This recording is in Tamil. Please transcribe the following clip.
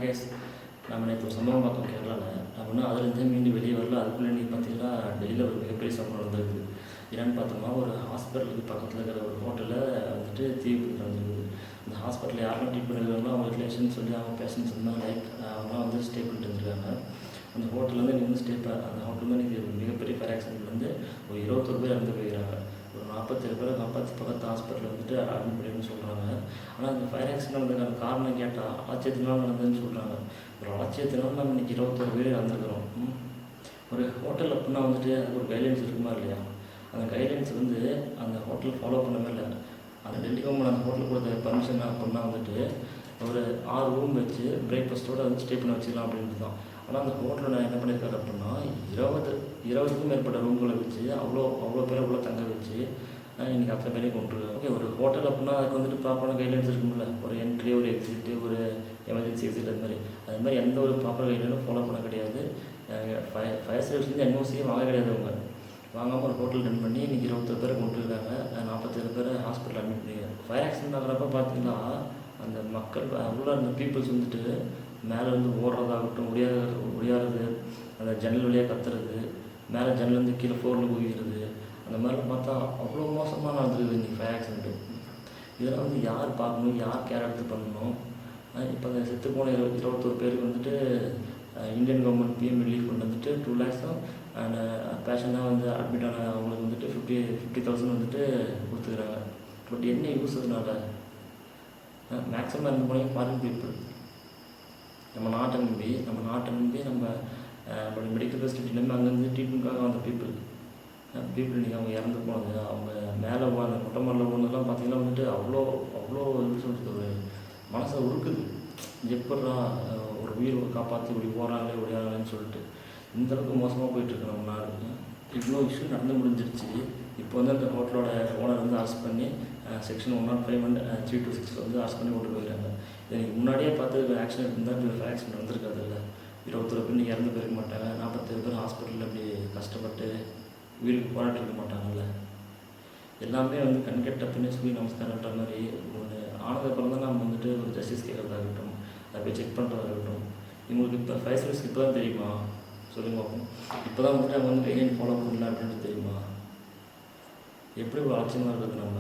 கேஸ் நம்ம நேற்று ஒரு சம்பவம் பார்த்தோம் கேரளாவில். அப்படின்னா அதுலேருந்தே மீண்டும் வெளியே வரல. அதுக்குள்ளே நீங்கள் பார்த்தீங்கன்னா டெல்லியில் ஒரு மிகப்பெரிய சம்பவம் நடந்திருக்குது. என்னென்னு பார்த்தோம்னா, ஒரு ஹாஸ்பிட்டலுக்கு பக்கத்தில் இருக்கிற ஒரு ஹோட்டலில் வந்துட்டு தீ விபத்து நடந்திருக்குது. அந்த ஹாஸ்பிட்டலில் யாரெல்லாம் ட்ரீட்மெண்ட் எடுக்கிறாங்களோ அவங்க ரிலேஷன் சொல்லி அவங்க பேஷண்ட்ஸ் இருந்தால் அவங்களாம் வந்து ஸ்டே பண்ணிட்டு வந்துருக்காங்க. அந்த ஹோட்டல்லேருந்து நீங்கள் வந்து அந்த ஹோட்டலில் நீங்கள் மிகப்பெரிய ஃபயர் ஆக்சிடென்ட் வந்து ஒரு 21 பேர் இறந்து போயிடுறாங்க. ஒரு 47 பேரை காப்பாற்றி பக்கத்து ஹாஸ்பிட்டலில் வந்துட்டு அட்மிட் பண்ணின்னு சொல்கிறாங்க. ஆனால் அந்த ஃபயர் ஆக்சிடென்ட் நடந்ததுக்கான காரணம் கேட்டால் அலட்சியத்தினால நடந்ததுன்னு சொல்கிறாங்க. ஒரு அலட்சியத்தினால நம்ம இன்றைக்கி 21 பேர் இறந்துருக்கிறோம். ஒரு ஹோட்டல் அப்படின்னா வந்துட்டு ஒரு கைட்லைன்ஸ் இருக்குமா இல்லையா? அந்த கைட்லைன்ஸ் வந்து அந்த ஹோட்டல் ஃபாலோ பண்ணவே இல்லை. அந்த டெல்லி கவர்மெண்ட் அந்த ஹோட்டலுக்கு கொடுத்த பர்மிஷன் அப்படின்னா வந்துட்டு ஒரு 6 ரூம் வச்சு பிரேக்ஃபாஸ்ட்டோடு வந்து ஸ்டே பண்ண வச்சுக்கலாம் அப்படின்ட்டு தான். ஆனால் அந்த ஹோட்டலில் நான் என்ன பண்ணியிருக்காரு அப்படின்னா 20க்கும் மேற்பட்ட ரூம்களை வச்சு அவ்வளோ பேரை உள்ள தங்க வச்சு இன்றைக்கி அத்தனை பேரையும் கொண்டுருக்காங்க. ஓகே, ஒரு ஹோட்டல் அப்படின்னா அதுக்கு வந்துட்டு ப்ராப்பரான கைட்லைன்ஸ் இருக்கும்ல. ஒரு என்ட்ரி, ஒரு எக்ஸிட்டு, ஒரு எமர்ஜென்சி எக்ஸிட், அது மாதிரி எந்த ஒரு ப்ராப்பர் கைட்லைனும் ஃபாலோ பண்ண கிடையாது. ஃபயர் சர்வீஸ்லேருந்து என்ஓசியே வாங்க கிடையாது. அவங்க வாங்காமல் ஒரு ஹோட்டல் ரன் பண்ணி இன்றைக்கி 21 பேரை கொண்டுருக்காங்க. 47 பேரை ஹாஸ்பிட்டல் அட்மிட் பண்ணியிருக்காங்க. ஃபயர் ஆக்சிடென்ட் ஆகிறப்ப பார்த்தீங்கன்னா அந்த மக்கள் உள்ள அந்த பீப்புள்ஸ் வந்துட்டு மேலே வந்து ஓடுறதாகட்டும், ஒடியாறது, அந்த ஜன்னல் வழியாக கத்துறது, மேலே ஜன்னலேருந்து கீழே ஃப்ளோரில் குதிக்கிறது, அந்த மாதிரிலாம் பார்த்தா அவ்வளோ மோசமாக நடந்துருக்குது இன்றைக்கி ஃபயர் ஆக்சிடென்ட்டு. இதெல்லாம் வந்து யார் பார்க்கணும், யார் கேர் எடுத்து பண்ணணும்? இப்போ அந்த செத்து போன 21 பேருக்கு வந்துட்டு Indian government PM relief fund வந்துட்டு 2 lakhs தான். அண்ட் பேஷண்டாக வந்து அட்மிட் ஆன அவங்களுக்கு வந்துட்டு 50,000 வந்துட்டு கொடுத்துக்கிறாங்க. பட் என்ன யூஸ் அதனால? மேக்ஸிமம் இருந்து போனீங்க ஃபாரின் பீப்புள். நம்ம நாட்டை நம்பி நம்மளோட மெடிக்கல் ஃபெசிலிட்டி எல்லாமே அங்கேருந்து ட்ரீட்மெண்ட்காக வந்த பீப்புள் இன்றைக்கி அவங்க இறந்து போனது, அவங்க மேலே அந்த மொட்டை மாடலில் போனதெல்லாம் பார்த்திங்கன்னா வந்துட்டு அவ்வளோ எப்படி சொல்கிறது, ஒரு மனசை உருக்குது. எப்படா ஒரு உயிரை காப்பாற்றி இப்படி போகிறாங்களே ஒடியாங்களேன்னு சொல்லிட்டு இந்தளவுக்கு மோசமாக போயிட்டுருக்கு நம்ம நாடு. இவ்வளோ இஷ்யூ நடந்து முடிஞ்சிருச்சு. இப்போ வந்து அந்த ஹோட்டலோட ஓனர் வந்து அரெஸ்ட் பண்ணி செக்ஷன் 105 and 326 வந்து அரெஸ்ட் பண்ணி கொண்டு போயிடுறாங்க. எனக்கு முன்னாடியே பார்த்து ஆக்சிடென்ட் இருந்தால் இப்போ ஆக்சிடென்ட் வந்திருக்காது இல்லை. 21 பேர் இன்றைக்கி இறந்து போயிருக்க மாட்டாங்க. 47 பேர் ஹாஸ்பிட்டலில் அப்படி கஷ்டப்பட்டு வீட்டுக்கு போராட்டி இருக்க மாட்டாங்கல்ல. எல்லாமே வந்து கண்கெட்ட பின்னே சொல்லி நமஸ்காரன்ற மாதிரி ஒன்று ஆனதுக்கப்புறம் தான் நம்ம வந்துட்டு ஒரு ஜஸ்டிஸ் கேட்குறதாகட்டும், அதை போய் செக் பண்ணுறதாகட்டும். இவங்களுக்கு இப்போ ஃபயர் சர்வீஸ்க்கு இப்போ தான் தெரியுமா? சொல்லுங்க பார்ப்போம். இப்போ தான் வந்துட்டு அவங்க வந்து கைட்லைன் ஃபாலோ பண்ணல அப்படின்ட்டு தெரியுமா? எப்படி ஒரு ஆச்சரியமாக இருக்குது நம்ம